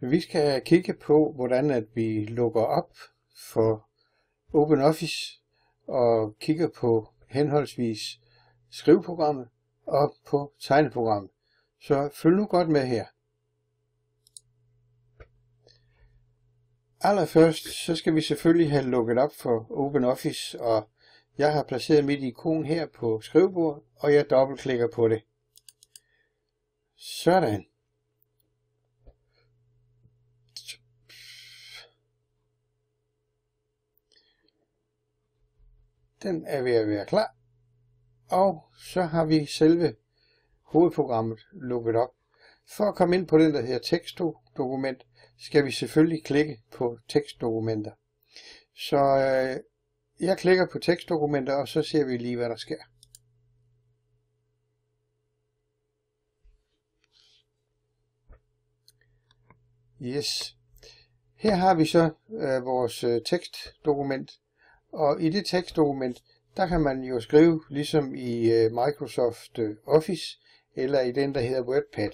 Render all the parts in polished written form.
Vi skal kigge på, hvordan at vi lukker op for OpenOffice og kigger på henholdsvis skriveprogrammet og på tegneprogrammet. Så følg nu godt med her. Allerførst så skal vi selvfølgelig have lukket op for OpenOffice, og jeg har placeret mit ikon her på skrivebordet, og jeg dobbeltklikker på det. Sådan. Den er ved at være klar, og så har vi selve hovedprogrammet lukket op. For at komme ind på den, der hedder tekstdokument, skal vi selvfølgelig klikke på tekstdokumenter. Så jeg klikker på tekstdokumenter, og så ser vi lige, hvad der sker. Yes. Her har vi så vores tekstdokument, og i det tekstdokument, der kan man jo skrive ligesom i Microsoft Office, eller i den, der hedder WordPad.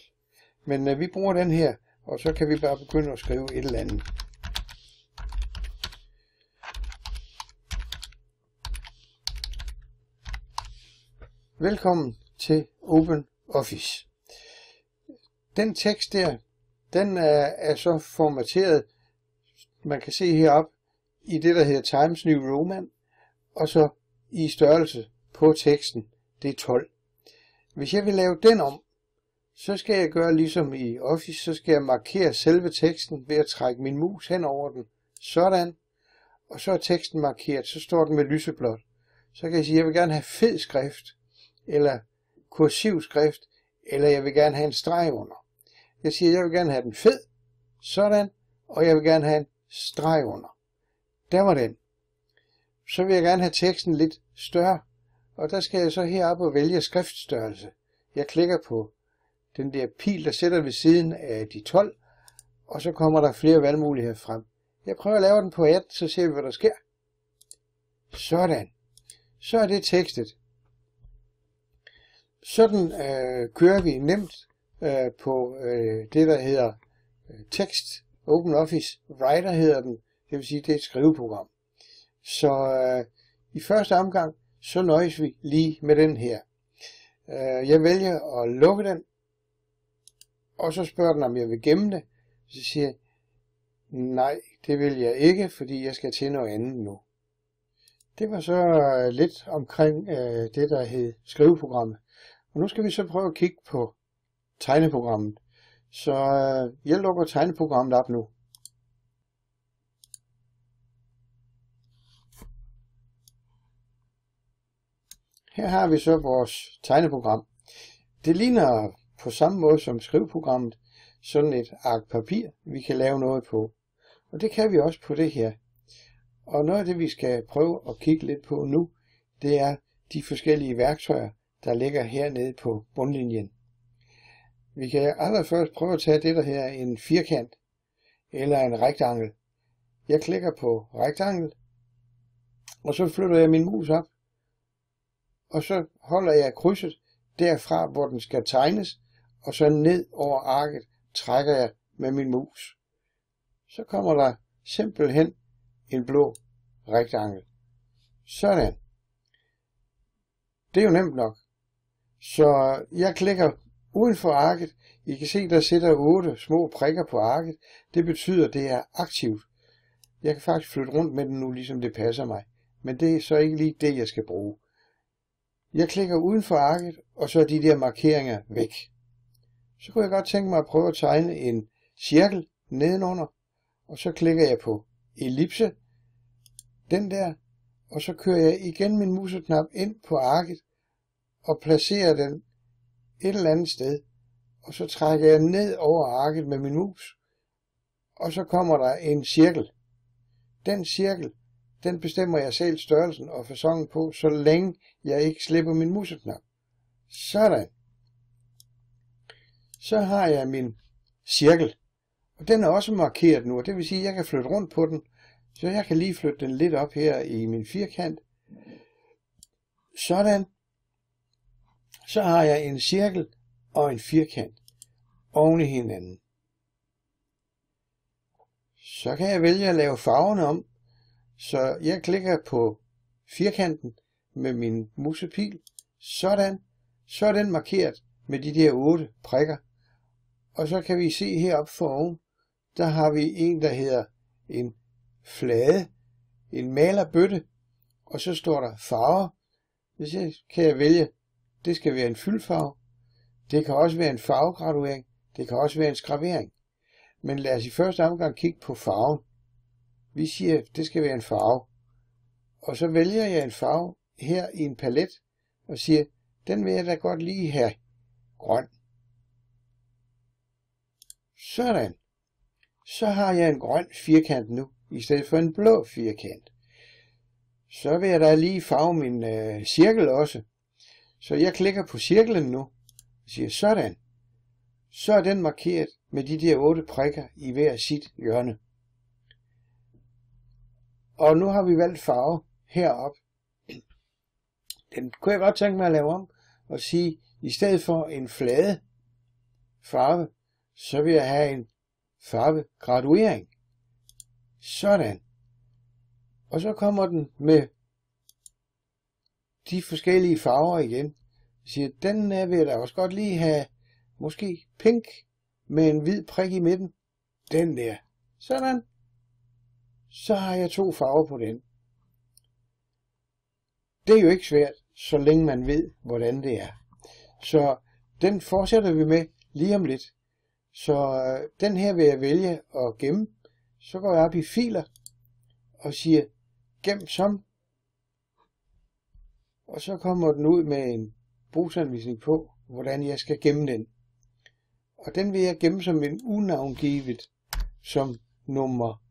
Men vi bruger den her, og så kan vi bare begynde at skrive et eller andet. Velkommen til OpenOffice. Den tekst der, den er så formateret, man kan se heroppe, i det, der hedder Times New Roman, og så i størrelse på teksten, det er 12. Hvis jeg vil lave den om, så skal jeg gøre ligesom i Office, så skal jeg markere selve teksten ved at trække min mus hen over den, sådan, og så er teksten markeret, så står den med lyseblåt. Så kan jeg sige, at jeg vil gerne have fed skrift, eller kursiv skrift, eller jeg vil gerne have en streg under. Jeg siger, at jeg vil gerne have den fed, sådan, og jeg vil gerne have en streg under. Der var den. Så vil jeg gerne have teksten lidt større, og der skal jeg så heroppe og vælge skriftstørrelse. Jeg klikker på den der pil, der sætter ved siden af de 12, og så kommer der flere valgmuligheder frem. Jeg prøver at lave den på 18, så ser vi, hvad der sker. Sådan. Så er det tekstet. Sådan kører vi nemt på det, der hedder tekst. OpenOffice Writer hedder den. Det vil sige, det er et skriveprogram. Så i første omgang, så nøjes vi lige med den her. Jeg vælger at lukke den, og så spørger den, om jeg vil gemme det. Så siger jeg, nej, det vil jeg ikke, fordi jeg skal til noget andet nu. Det var så lidt omkring det, der hed skriveprogrammet. Og nu skal vi så prøve at kigge på tegneprogrammet. Så jeg lukker tegneprogrammet op nu. Her har vi så vores tegneprogram. Det ligner på samme måde som skriveprogrammet sådan et ark papir, vi kan lave noget på. Og det kan vi også på det her. Og noget af det, vi skal prøve at kigge lidt på nu, det er de forskellige værktøjer, der ligger hernede på bundlinjen. Vi kan allerførst prøve at tage det, der her en firkant eller en rektangel. Jeg klikker på rektangel, og så flytter jeg min mus op. Og så holder jeg krydset derfra, hvor den skal tegnes, og så ned over arket trækker jeg med min mus. Så kommer der simpelthen en blå rektangel. Sådan. Det er jo nemt nok. Så jeg klikker uden for arket. I kan se, der sidder 8 små prikker på arket. Det betyder, at det er aktivt. Jeg kan faktisk flytte rundt med den nu, ligesom det passer mig. Men det er så ikke lige det, jeg skal bruge. Jeg klikker uden for arket, og så er de der markeringer væk. Så kunne jeg godt tænke mig at prøve at tegne en cirkel nedenunder, og så klikker jeg på ellipse, den der, og så kører jeg igen min museknap ind på arket, og placerer den et eller andet sted, og så trækker jeg ned over arket med min mus, og så kommer der en cirkel. Den cirkel, den bestemmer jeg selv størrelsen og faconen på, så længe jeg ikke slipper min museknap. Sådan. Så har jeg min cirkel, og den er også markeret nu, og det vil sige, at jeg kan flytte rundt på den, så jeg kan lige flytte den lidt op her i min firkant. Sådan. Så har jeg en cirkel og en firkant oven i hinanden. Så kan jeg vælge at lave farverne om. Så jeg klikker på firkanten med min musepil. Sådan. Så er den markeret med de der 8 prikker. Og så kan vi se heroppe for oven, der har vi en, der hedder en flade, en malerbøtte, og så står der farver. Hvis jeg kan jeg vælge, det skal være en fyldfarve. Det kan også være en farvegraduering. Det kan også være en skravering. Men lad os i første omgang kigge på farven. Vi siger, at det skal være en farve. Og så vælger jeg en farve her i en palet, og siger, den vil jeg da godt lige have grøn. Sådan. Så har jeg en grøn firkant nu, i stedet for en blå firkant. Så vil jeg da lige farve min cirkel også. Så jeg klikker på cirklen nu, og siger sådan. Så er den markeret med de der 8 prikker i hver sit hjørne. Og nu har vi valgt farve heroppe. Den kunne jeg godt tænke mig at lave om og sige, i stedet for en flade farve, så vil jeg have en farvegraduering. Sådan. Og så kommer den med de forskellige farver igen. Jeg siger, den vil jeg da også godt lige have, måske pink med en hvid prik i midten. Den der. Sådan. Så har jeg 2 farver på den. Det er jo ikke svært, så længe man ved, hvordan det er. Så den fortsætter vi med lige om lidt. Så den her vil jeg vælge at gemme. Så går jeg op i filer og siger gem som. Og så kommer den ud med en brugsanvisning på, hvordan jeg skal gemme den. Og den vil jeg gemme som en unavngivet som nummer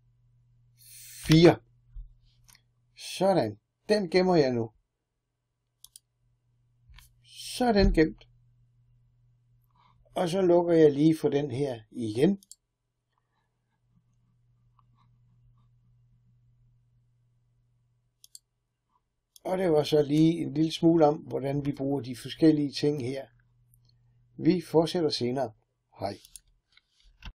4. Sådan. Den gemmer jeg nu. Så er den gemt. Og så lukker jeg lige for den her igen. Og det var så lige en lille smule om, hvordan vi bruger de forskellige ting her. Vi fortsætter senere. Hej.